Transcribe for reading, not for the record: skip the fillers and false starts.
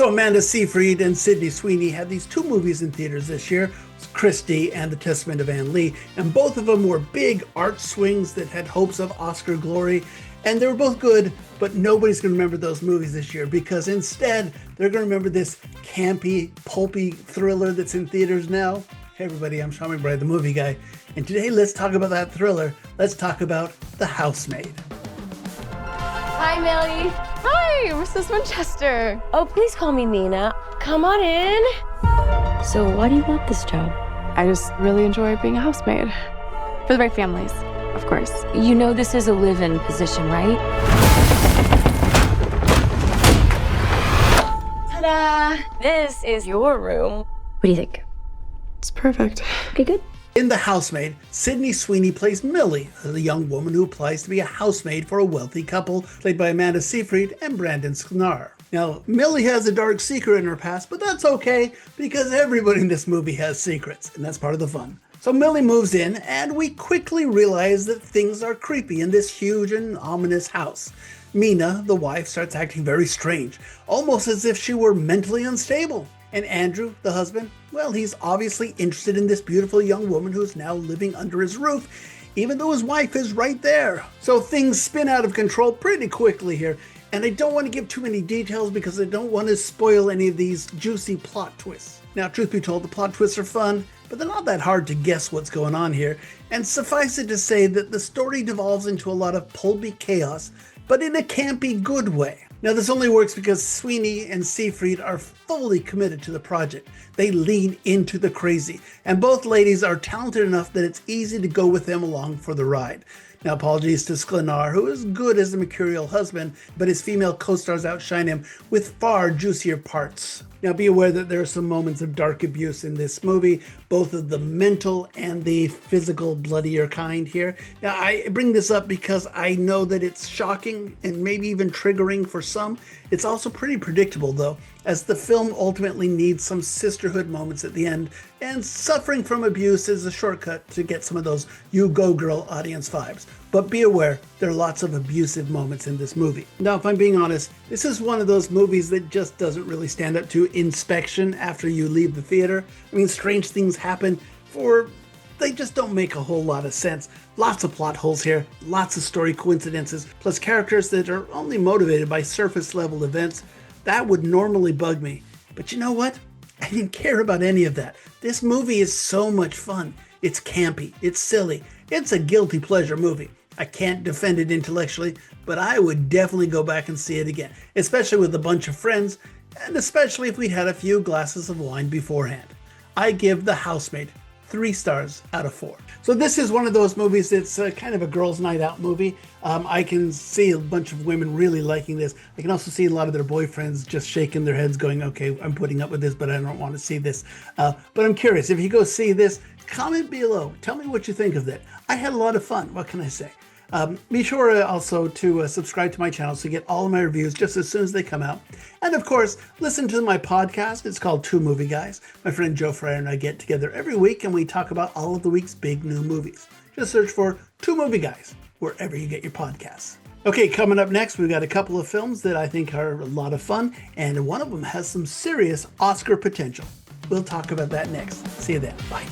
So Amanda Seyfried and Sydney Sweeney had these two movies in theaters this year, Christie and The Testament of Anne Lee, and both of them were big art swings that had hopes of Oscar glory, and they were both good, but nobody's going to remember those movies this year because instead they're going to remember this campy, pulpy thriller that's in theaters now. Hey everybody, I'm Sean McBride, the movie guy, and today let's talk about that thriller. Let's talk about The Housemaid. Hi, Millie. Hi, Mrs. Winchester. Oh, please call me Nina. Come on in. So why do you want this job? I just really enjoy being a housemaid. For the right families, of course. You know this is a live-in position, right? Ta-da! This is your room. What do you think? It's perfect. Okay, good. In The Housemaid, Sydney Sweeney plays Millie, a young woman who applies to be a housemaid for a wealthy couple, played by Amanda Seyfried and Brandon Sklar. Now, Millie has a dark secret in her past, but that's okay, because everybody in this movie has secrets, and that's part of the fun. So Millie moves in, and we quickly realize that things are creepy in this huge and ominous house. Mina, the wife, starts acting very strange, almost as if she were mentally unstable. And Andrew, the husband, well, he's obviously interested in this beautiful young woman who's now living under his roof, even though his wife is right there. So things spin out of control pretty quickly here. And I don't want to give too many details because I don't want to spoil any of these juicy plot twists. Now, truth be told, the plot twists are fun, but they're not that hard to guess what's going on here. And suffice it to say that the story devolves into a lot of pulpy chaos, but in a campy good way. Now, this only works because Sweeney and Seyfried are fully committed to the project. They lean into the crazy, and both ladies are talented enough that it's easy to go with them along for the ride. Now, apologies to Sklar, who is good as the mercurial husband, but his female co-stars outshine him with far juicier parts. Now, be aware that there are some moments of dark abuse in this movie, both of the mental and the physical, bloodier kind here. Now, I bring this up because I know that it's shocking and maybe even triggering for some. It's also pretty predictable, though, as the film ultimately needs some sisterhood moments at the end, and suffering from abuse is a shortcut to get some of those "you go girl" audience vibes. But be aware, there are lots of abusive moments in this movie. Now, if I'm being honest, this is one of those movies that just doesn't really stand up to inspection after you leave the theater. I mean, strange things happen, they just don't make a whole lot of sense. Lots of plot holes here, lots of story coincidences, plus characters that are only motivated by surface level events. That would normally bug me. But you know what? I didn't care about any of that. This movie is so much fun. It's campy, it's silly, it's a guilty pleasure movie. I can't defend it intellectually, but I would definitely go back and see it again, especially with a bunch of friends, and especially if we'd had a few glasses of wine beforehand. I give The Housemaid 3 stars out of 4. So this is one of those movies that's kind of a girls' night out movie. I can see a bunch of women really liking this. I can also see a lot of their boyfriends just shaking their heads going, okay, I'm putting up with this, but I don't want to see this. But I'm curious, if you go see this, comment below. Tell me what you think of it. I had a lot of fun. What can I say? Be sure also to subscribe to my channel so you get all of my reviews just as soon as they come out. And of course, listen to my podcast. It's called Two Movie Guys. My friend Joe Fryer and I get together every week and we talk about all of the week's big new movies. Just search for Two Movie Guys wherever you get your podcasts. Okay, coming up next, we've got a couple of films that I think are a lot of fun, and one of them has some serious Oscar potential. We'll talk about that next. See you then. Bye.